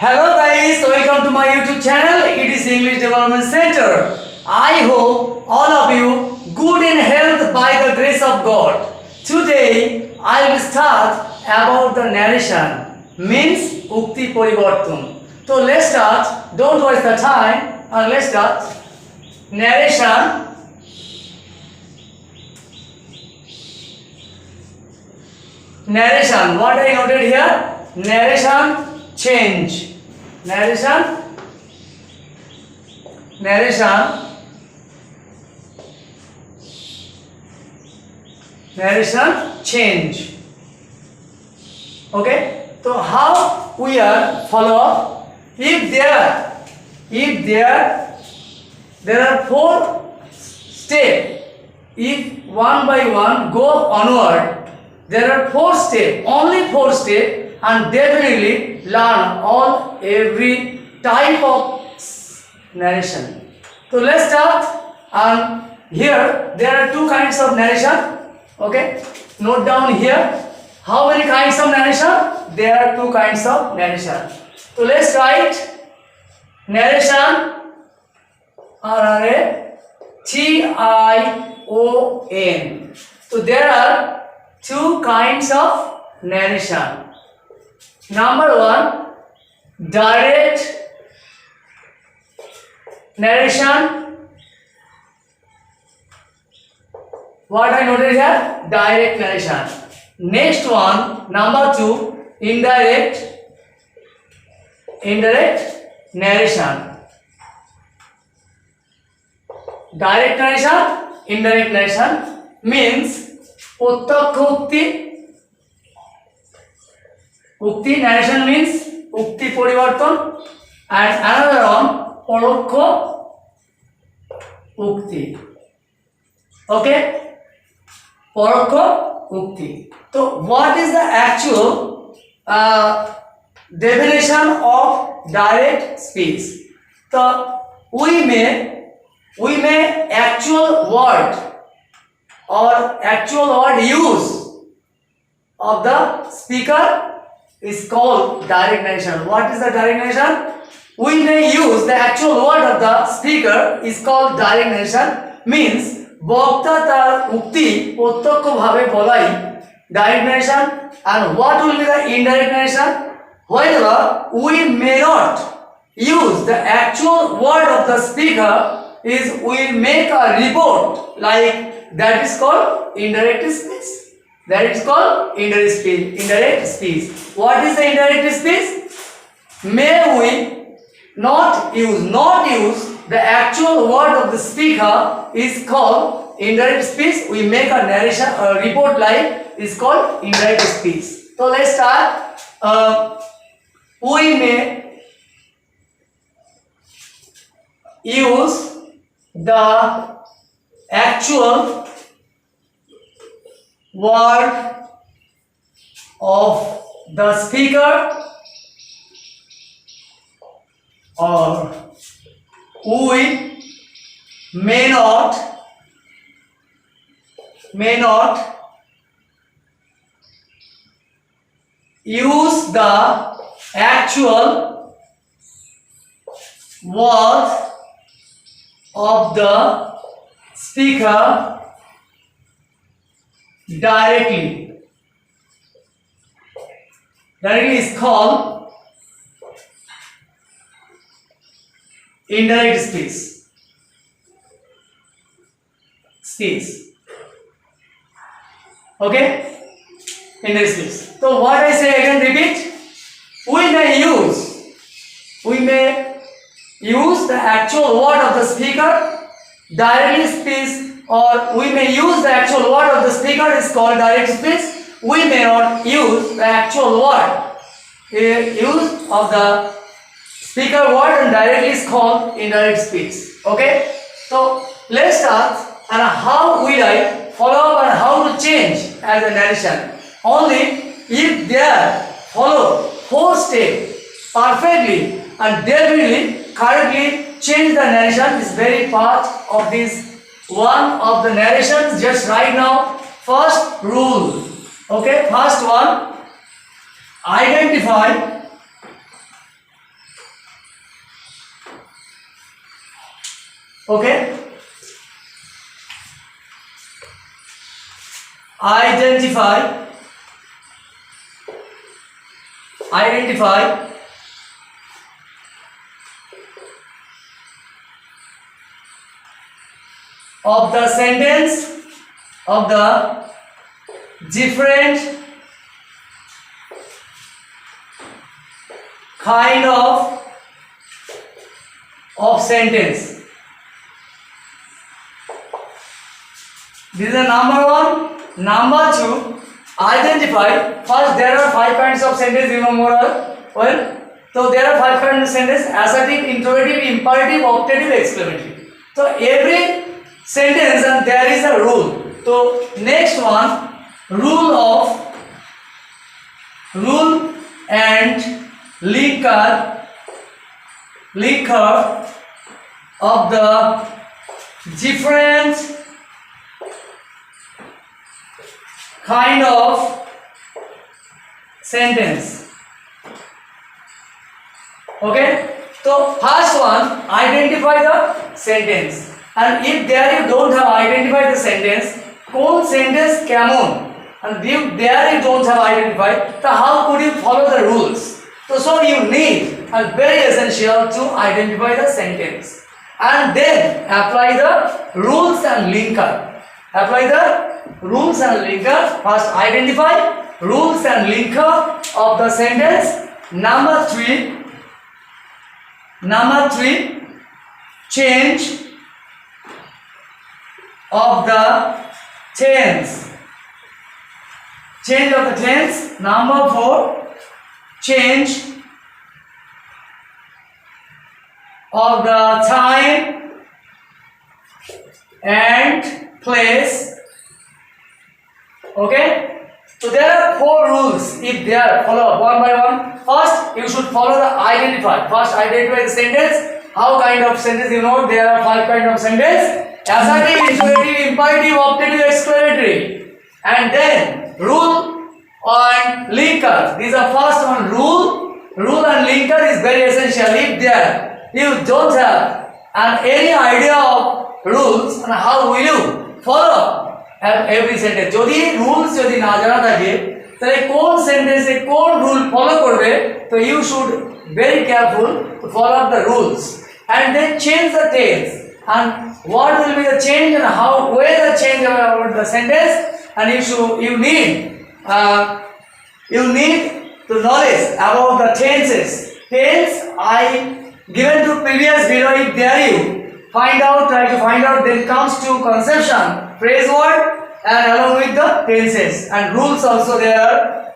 Hello guys, welcome to my YouTube channel. It is English Development Center. I hope all of you good in health by the grace of God. Today I will start about the narration, means ukti poriborton. So let's start. Don't waste the time. Let's start. Narration. Narration. What I noted here? Narration. Change. Narration change. Okay, so how we are follow up? If there are four steps, if one by one go onward, there are four steps, only four steps, and definitely learn every type of narration. So let's start. And here there are two kinds of narration. Okay, note down here. How many kinds of narration? There are two kinds of narration. So let's write narration. Tion. So there are two kinds of narration. Number one, direct narration. What I noted here? Direct narration. Next one, number two, indirect narration. Direct narration, indirect narration means প্রত্যক্ষ ukti narration means ukti poriborton, and another one porokho ukti. Okay, porokho ukti. So what is the actual definition of direct speech? So we may actual word use of the speaker is called direct narration. What is the direct narration? We may use the actual word of the speaker is called direct narration, means বক্তা তার উক্তি প্রত্যক্ষভাবে বলাই direct narration. And what will be the indirect narration? Whenever we may not use the actual word of the speaker, is we make a report, like that is called indirect speech. That is called indirect speech. What is the indirect speech? May we not use the actual word of the speaker is called indirect speech. We make a narration, a report like is called indirect speech. So let's start. We may use the actual word of the speaker, or we may not use the actual word of the speaker directly. Directly is called indirect speech. Okay, indirect speech. So what I say again, repeat. We may use the actual word of the speaker directly speech, or we may use the actual word of the speaker is called direct speech. We may not use the actual word. Use of the speaker word and directly is called indirect speech. Okay, so let's start. And how will I follow up and how to change as a narration? Only if there follow four steps perfectly and definitely correctly change the narration is very part of this one of the narrations. Just right now, first rule. Okay, first one, identify Okay, identify of the sentence of the different kind of sentence. This is the number one. Number two, identify. First, there are 5 kinds of sentence, you know more well. So there are 5 kinds of sentence: assertive, interrogative, imperative, optative, exclamative. So every sentence and there is a rule. So next one, rule and linker of the different kind of sentence. Okay, so first one, identify the sentence, and if there you don't have identified the sentence, কোন sentence কেমন, and if there you don't have identified, so how could you follow the rules? So you need, and very essential, to identify the sentence and then apply the rules and linker. Apply the rules and linker. First, identify rules and linker of the sentence. Number three, change of the tense. Change of the tense. Number 4, change of the time and place. Okay, so there are 4 rules. If they are follow one by one, first you should follow the identify. First, identify the sentence. How kind of sentence? You know there are 5 kind of sentence: assertive, interrogative, imperative, optative, exclamatory. And then rule and linker. These are first one, rule and linker is very essential. If there you don't have any idea of rules, and how will you follow every sentence? যদি rules যদি না জানা থাকে তাহলে কোন সেন্টেন্সে কোন rule follow করবে, তো you should very careful to follow up the rules and then change the tense, and what will be the change and how, where the change about the sentence, and you need to knowledge about the tenses. Tense I given to previous video. If there you try to find out, then comes to conception, phrase word, and along with the tenses and rules also there.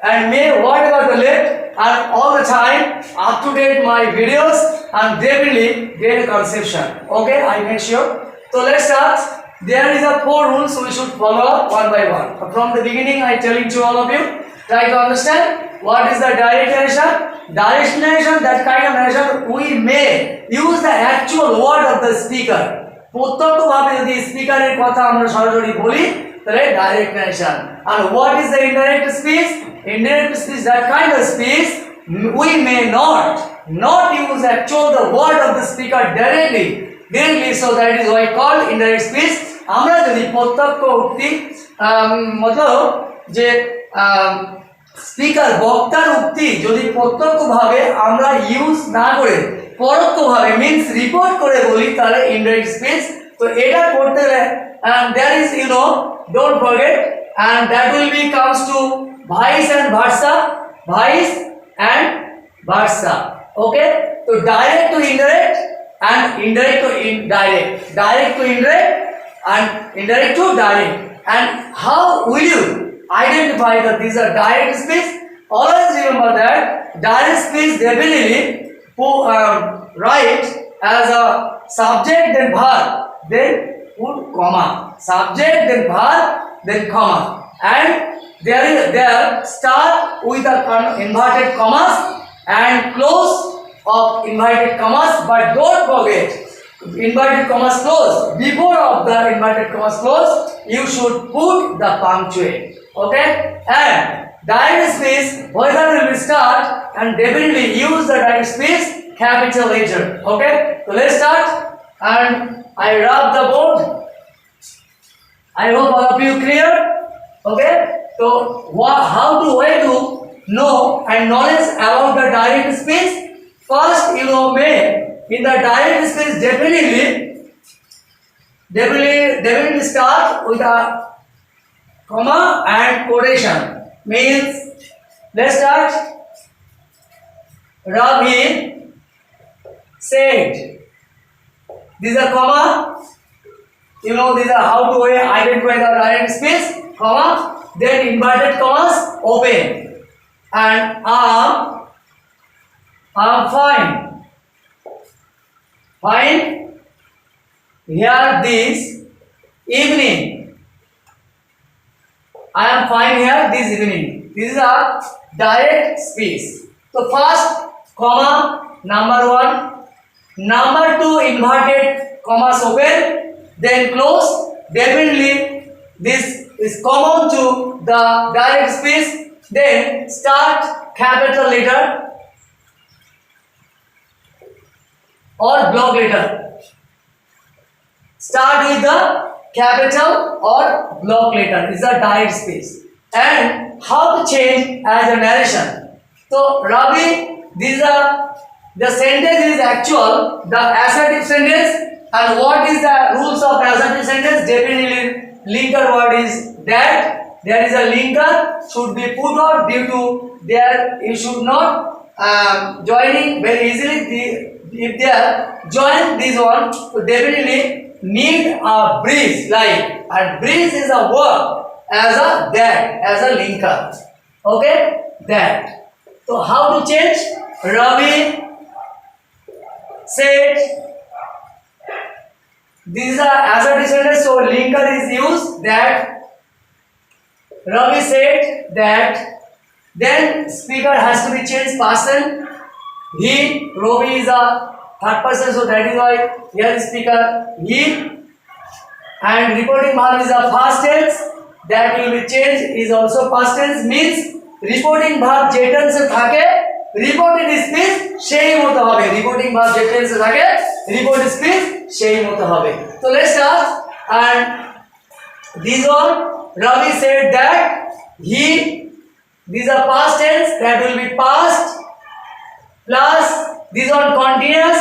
And may whatever the left, and all the time up to date my videos, and definitely get a conception. Okay, I make sure. So let's start. There is a 4 rules we should follow one by one. From the beginning I telling to all of you, try to understand what is the direct narration. Direct narration, that kind of narration we may use the actual word of the speaker. প্রত্যক্ষভাবে যদি স্পিকারের কথা আমরা সরাসরি বলি তাহলে direct narration. And what is the indirect speech? Indirect speech, that kind of speech we may not use actual the word of the speaker directly, so that is why called indirect speech. আমরা যদি প্রত্যক্ষ উক্তি মতলব যে speaker বক্তার উক্তি যদি প্রত্যক্ষভাবে আমরা ইউজ না করে পরোক্ষভাবে মিন্স রিপোর্ট করে বলি তাহলে ইনডাইরেক্ট স্পিচ। তো এটা করতে গেলে and there is don't forget, and that will be comes to vice and versa. Okay, so direct to indirect and indirect to indirect, direct to indirect and indirect to direct. And how will you identify that these are direct speech? Always remember that direct speech definitely write as a subject then verb, then put comma, subject then verb then comma, and there start with the inverted commas and close of inverted commas, but don't forget inverted commas close. Before of the inverted commas close, you should put the punctuate. Okay, and direct speech whether will be start, and definitely use the direct speech capital letter. Okay, so let's start. and I rub the board. I hope all of you clear. Okay. So how do I know and knowledge about the direct speech? First, may in the direct speech definitely start with a comma and quotation. Means let's start. Ravi said. This is a comma. These are how to identify the direct speech. Comma. Then inverted commas open. And I'm fine. Fine. Here this evening. I am fine here this evening. This is a direct speech. So first comma number 1. Number 2 inverted commas open. Then close. Definitely this is common to the direct speech. Then start capital letter or block letter. Start with the capital or block letter. Is a direct speech. And how to change as a narration. So Ravi, the sentence is actual, the assertive sentence. And what is the rules of assertive sentence? Definitely linker word is that. There is a linker should be put out due to there you should not joining very easily. If they are join this one, so definitely need a breeze like, and breeze is a verb as a that as a linker. Okay, that. So how to change? Ravi said. This is a assertive sentence, so linker is used that. Ravi said that. Then speaker has to be changed person. He, Ravi is a third person, so that is why here is speaker he. And reporting verb is a past tense, that will be changed is also past tense. Means reporting verb যে টেন্সে থাকে reported speech সেই মতো হবে। reporting verb যে টেন্সে থাকে reported speech সেই মতো হবে। So let's start. And this one Ravi said that he, these are past tense, that will be past plus this one continuous,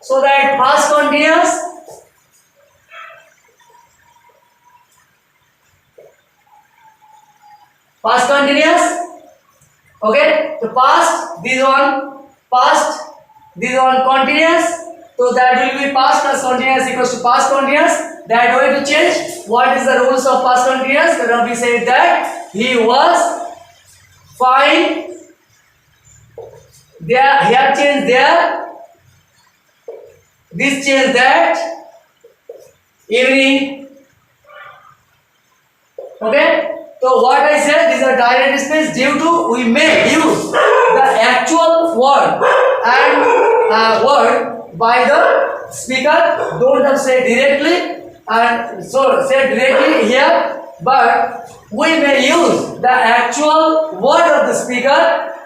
so that past continuous okay, so past this one continuous, so that will be past plus continuous equals to past continuous. That way to change. What is the rules of past continuous? Ravi said that he was fine. There, here change there, this change that, evening. Okay. So what I said, these are direct speech due to we may use the actual word and word by the speaker. Don't have say directly and so say directly here, but we may use the actual word of the speaker.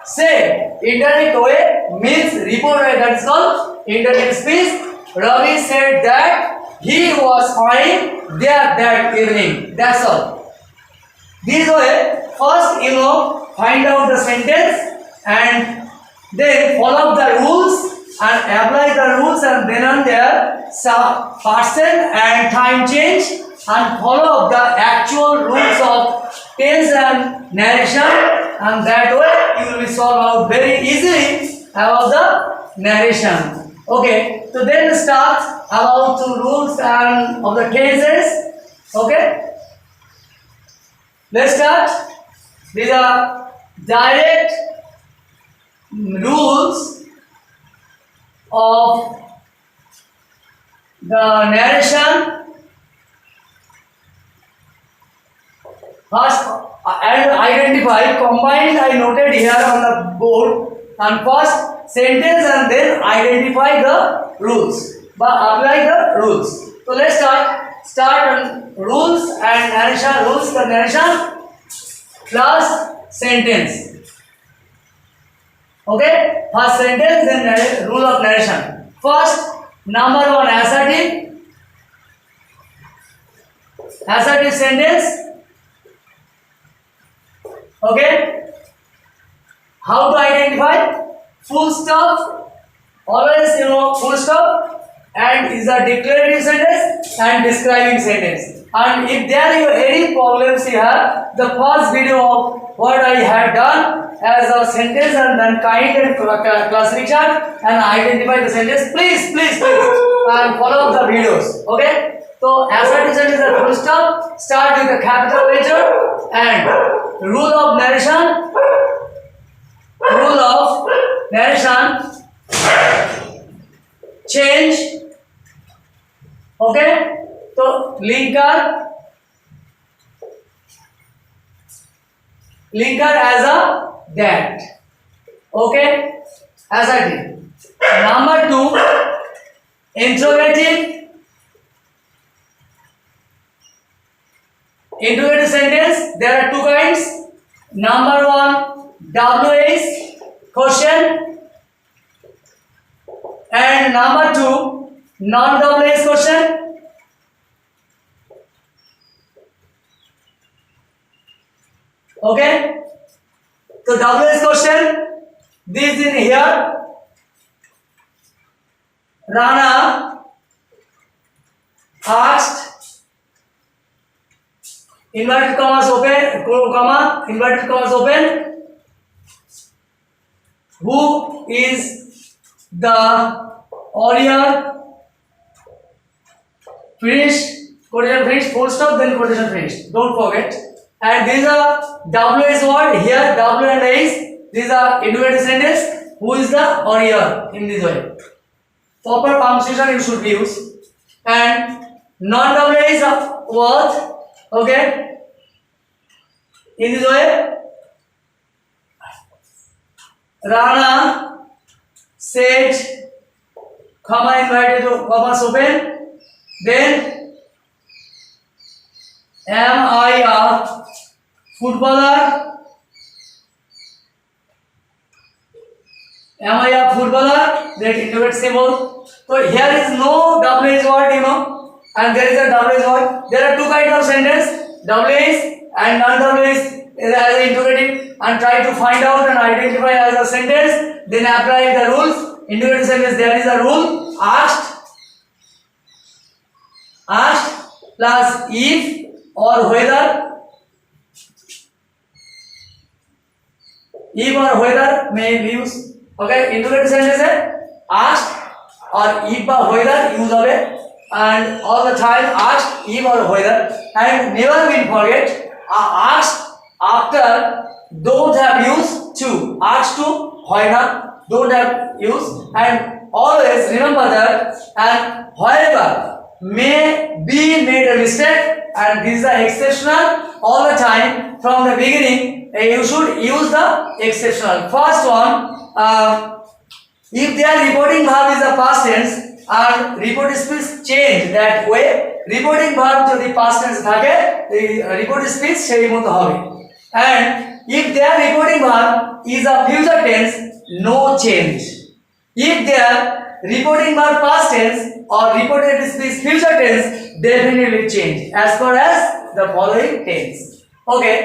Say indirect way means report way, that is called indirect speech. Ravi said that he was fine there that evening. That's all. This way, first find out the sentence and then follow the rules and apply the rules, and then on there person and time change and follow the actual rules of tense and narration, and that way you will be solve out very easily about the narration. Okay, so then start about the rules and of the tenses. Okay. Let's start. These are direct rules of the narration. First, identify, combined I noted here on the board, and first sentence and then identify the rules, but apply the rules. So let's start on rules and narration. Rules, the narration plus sentence. Okay, first sentence, then rule of narration. First Number one, assertive sentence. Okay. How to identify? Full stop, always full stop, and is a declarative sentence and describing sentence. And if there are any problems here, the first video of what I have done as a sentence and then kind and classification and identify the sentence. Please, and follow up the videos. Okay. So assertive sentence is a full stop. Start with a capital letter and rule of narration. Change. Okay. So linker as a that. Okay. Assertive. Number two, interrogative sentence. There are two kinds. Number one, WH question, and number two, non-WH question. Okay. So WH question, this in here. Rana asked, inverted commas open, who is the warrior? Finished, quotation finished, full stop, then quotation finished. Don't forget. And these are WH word here, W and H. These are indicative sentence. Who is the warrior in this way? Proper punctuation you should use. And non-WH word, okay, in this way. Rana said, comma inverted commas open, then am I a footballer? Am I a footballer? That indicates symbol. So here is no WH word, and there is a WH word. There are two kinds of sentence, WH and non-WH as an interrogative, and try to find out and identify as a sentence, then apply the rules. Interrogative sentence, there is a rule, asked plus if or whether. If or whether may be used. Okay, interrogative sentence है asked or if or whether use of it, and all the time asked, if or whether, and never will forget asked after don't have used to, asked to whether don't have used, and always remember that, and however may be made a mistake, and this is the exceptional. All the time from the beginning you should use the exceptional. First one, if their reporting verb is a past tense and report speech change that way, reporting verb যদি past tense থাকে report speech সেই মতো হবে, and if their reporting verb is a future tense, no change. If their reporting verb past tense or reported speech future tense, definitely change as far as the following tense. Okay,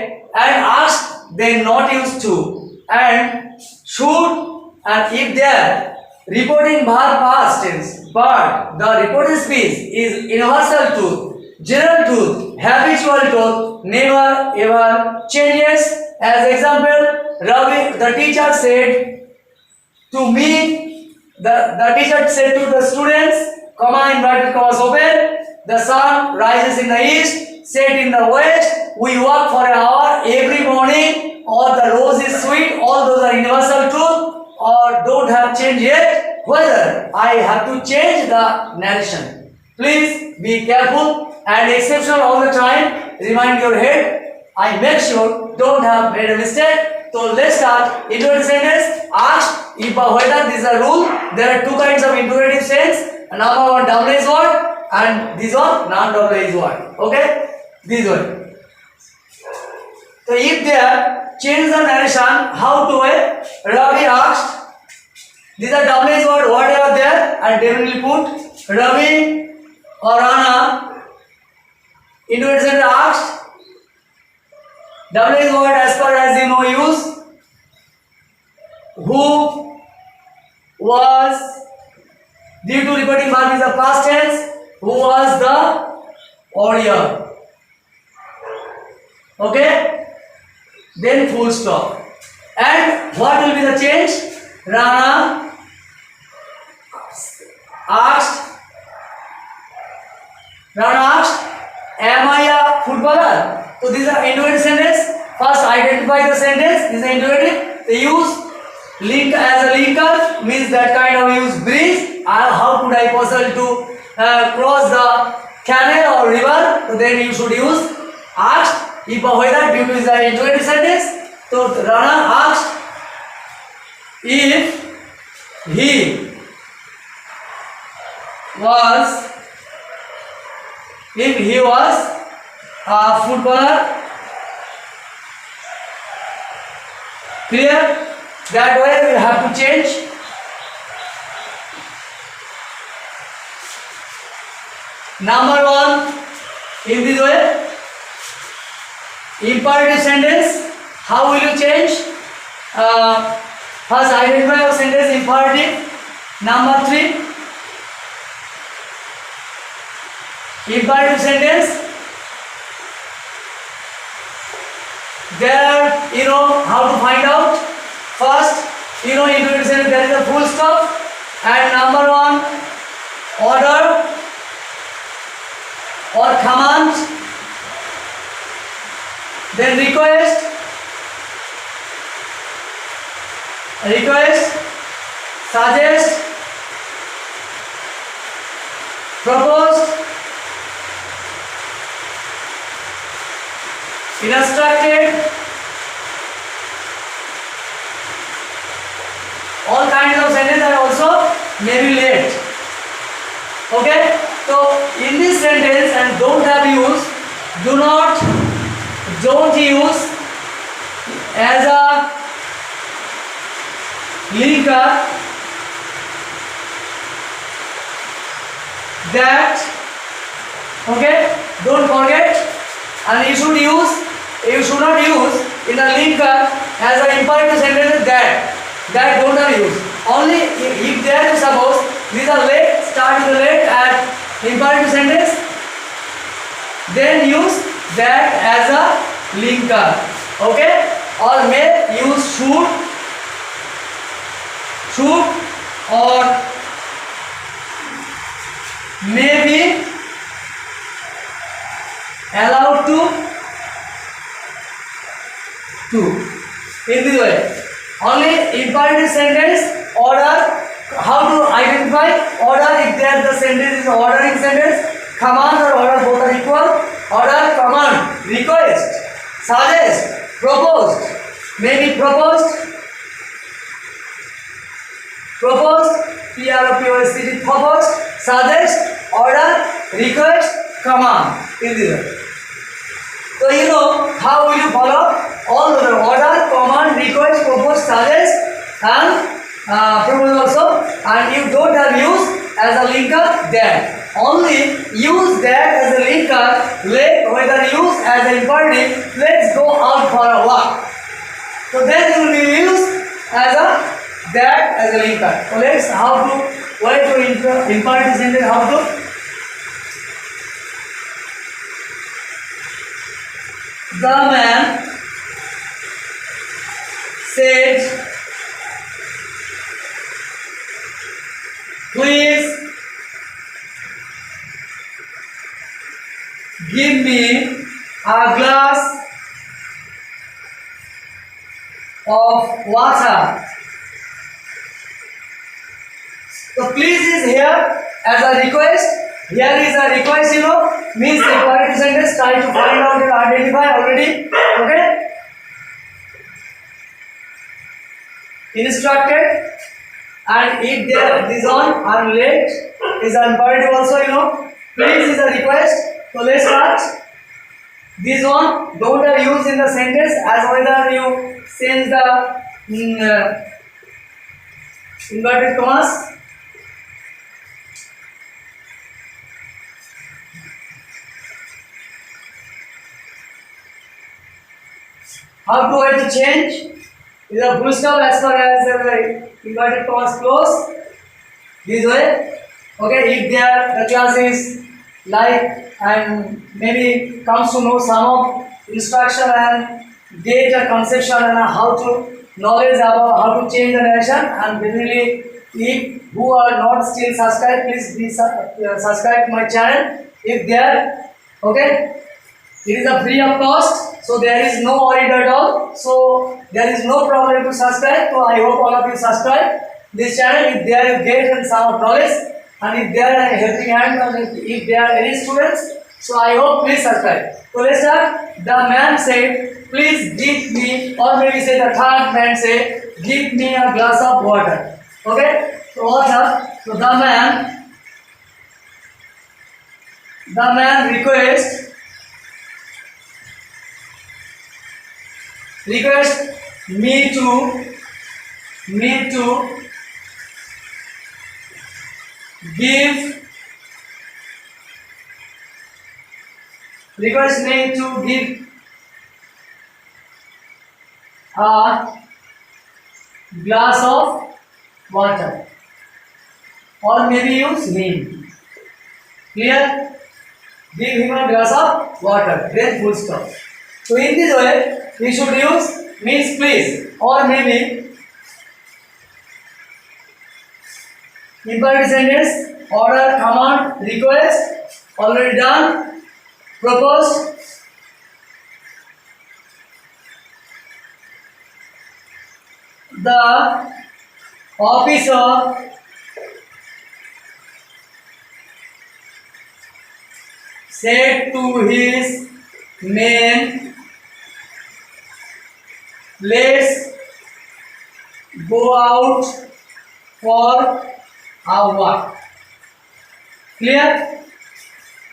and asked they not used to, and should, and if their reporting verb past tense but the reported speech is universal truth, general truth, habitual truth, never ever changes. As example, Ravi, the teacher said to me, the teacher said to the students, comma inverted commas open, the sun rises in the east, set in the west, we walk for an hour every morning, or the rose is sweet, all those are universal truth, or don't have changed yet, whether I have to change the narration. Please be careful and exceptional all the time. Remind your head. I make sure don't have made a mistake. So let's start. Interrogative sentence, asked, if or whether, this is a rule. There are two kinds of interrogative sense. Number one, WH word, and this one, non-WH word. Okay, this one. So if there change the narration, how to it? Ravi asked. These are WH word, whatever there, and definitely put Ravi or Rana inverted sentence asked. W is what as per as you know use. Who was due to repeating verb is the past tense. Who was the audience? Okay. Then full stop. And what will be the change? Rana asked. Rana asked, am I a footballer? So these are inverted sentence. First identify the sentence. This is inverted. They use link as a linker, means that kind of use bridge. How could I possible to cross the canal or river? So then you should use asked. If whether due to the inverted sentence. So Rana asked if he was a footballer. Clear? That way we have to change. Number one, in this way, imperative sentence. How will you change? First, identify your sentence imperative. Number three, imperative sentence. There, you know how to find out. First, you know imperative sentence there is a full stop. And number one, order or command. Then request, suggest, proposed, instructed, all kinds of sentences are also may be late. Okay, so in this sentence and don't have use, don't use as a linker that. Okay, don't forget. And you should not use in a linker as an imperative sentence that don't have use. Only if there is suppose these are late, start with the late at imperative sentence, then use that as a linker. Okay, or may use should or may be allowed to in this way. Only imperative sentence order. How to identify order? If there the sentence is ordering sentence, command or order both are equal. Order, command, request, suggest, proposed, may be proposed, PROPOST, proposed, suggest, order, request, command. In this way. So you know how will you follow all the order, command, request, propose, suggest, and propose also. And you don't have use as a linker there. Only use that as a linker. Whether use as an imperative, let's go out for a walk. So then you will be used as a that as a linker. So let's why to imperative sentence how to. The man said, please give me a glass of water. So please is here as a request. Here is a request, means the imperative sentence try to find out and identify already. Okay? Instructed, and if there this on are late is an imperative also, please is a request. So let's start. This one don't have use in the sentence as whether you change the inverted commas. how to write the change is a full stop as far as inverted commas close this way. Okay, if there the class is like and maybe comes to know some of instruction and get a conception and how to knowledge about how to change the narration, and definitely if who are not still subscribed, please be subscribe to my channel if there. Okay, it is a free of cost, so there is no worry at all, so there is no problem to subscribe. So I hope all of you subscribe this channel if there you get some knowledge, and if there are helping hand, and if there are any students, so I hope please subscribe. So let's start. The man said, please give me, or maybe say the third man said, give me a glass of water. Okay, so water. So the man request me to give request me to give a glass of water, or maybe use him. Clear? Give him a glass of water, then full stop. So in this way we should use means please, or maybe imperative sentence, order, command, request, already done, proposed, the officer said to his men, let's go out for a walk. Clear?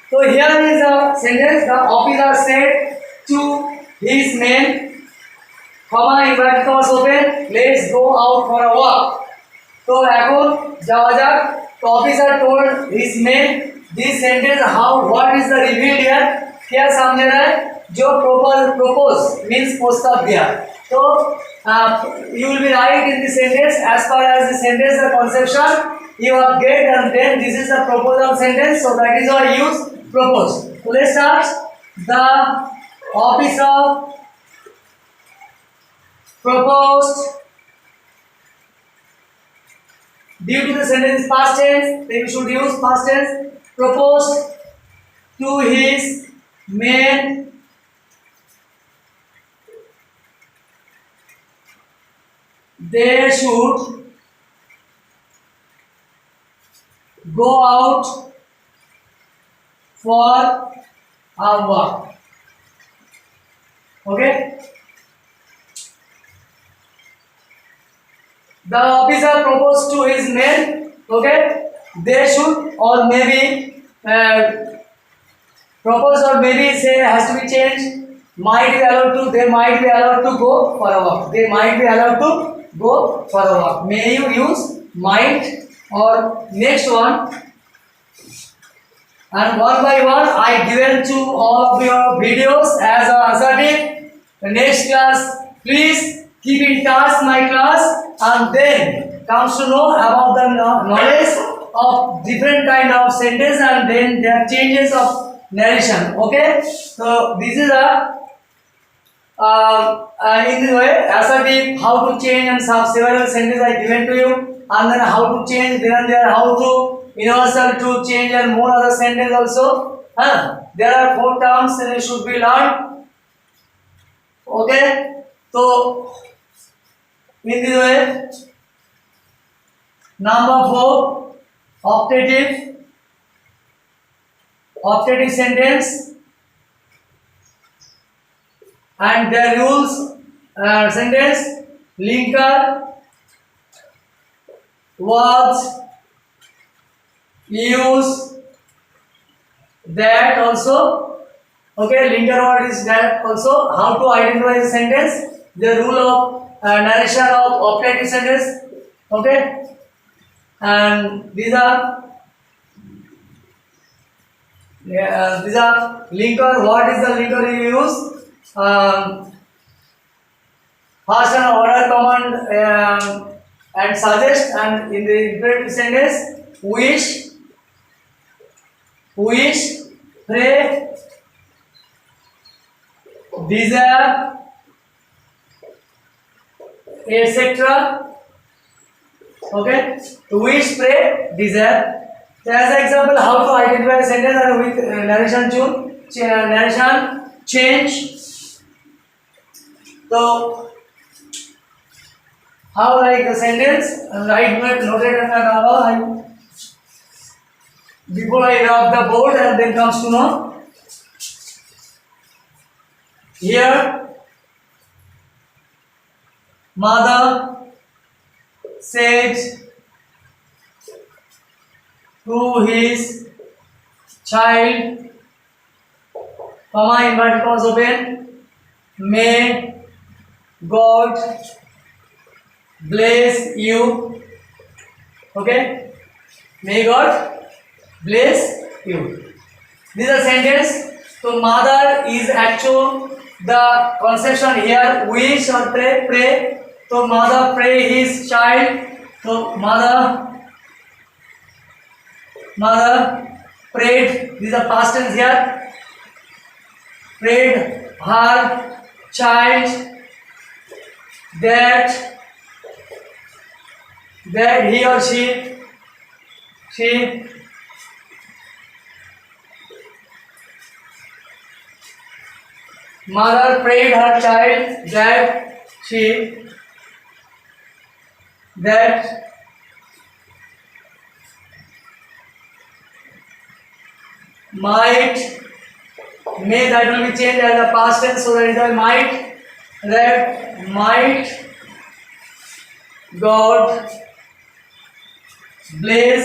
So here is a sentence. The officer said to his men, comma inverted commas open, let's go out for a walk. तो এখন যাওয়া যাক. तो officer told his men this sentence. How, what is the revealed here? क्या सामने रहा है? जो propose means प्रस्ताव दिया. तो you will be right in the sentence as far as the sentence the conception you have get, and then this is the proposal sentence, so that is why I use propose. So let's start. The officer proposed. Due to the sentence is past tense, then we should use past tense. Proposed to his men they should go out for a walk. Okay. The officer proposed to his men. Okay, they should, or maybe propose, or maybe say has to be changed. Might be allowed to. They might be allowed to go for a walk. They might be allowed to go for a walk. May you use might, or next one. And one by one I given to all of your videos as an assertive. The next class, please keep in touch my class, and then comes to know about the knowledge of different kind of sentence, and then their changes of narration. Okay, so this is a in this way assertive, how to change, and some several sentences I given to you, and then how to change, then there how to universal to change, and more other sentence also. There are 4 terms and it should be learned. Okay, so in this way, number 4, optative sentence and their rules. Sentence, linker, was, use, that also. Okay, linker word is that also. How to identify the sentence, the rule of narration of optative sentence. Okay, and these are linker. What is the linker you use? First one order, command, and suggest, and in the imperative sentence, wish, pray, desire, etc. Okay, wish, pray, desire. So as an example, how to identify a sentence and with narration narration change. So how like the sentence write noted and now before I rub the board and then comes to know here mother said to his child, comma inverted commas open, may God bless you. Okay, may God bless you. This is a sentence. So mother is actual the conception here, wish or pray. So mother pray his child. So mother prayed. This is a past tense here. Prayed her child that he or she mother prayed her child that may that will be changed as a past tense, so that is a might God bless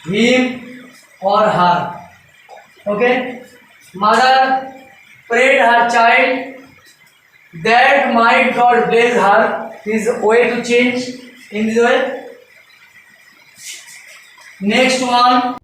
him or her. Okay, mother prayed her child that might God bless her. This is way to change in this way. Next one.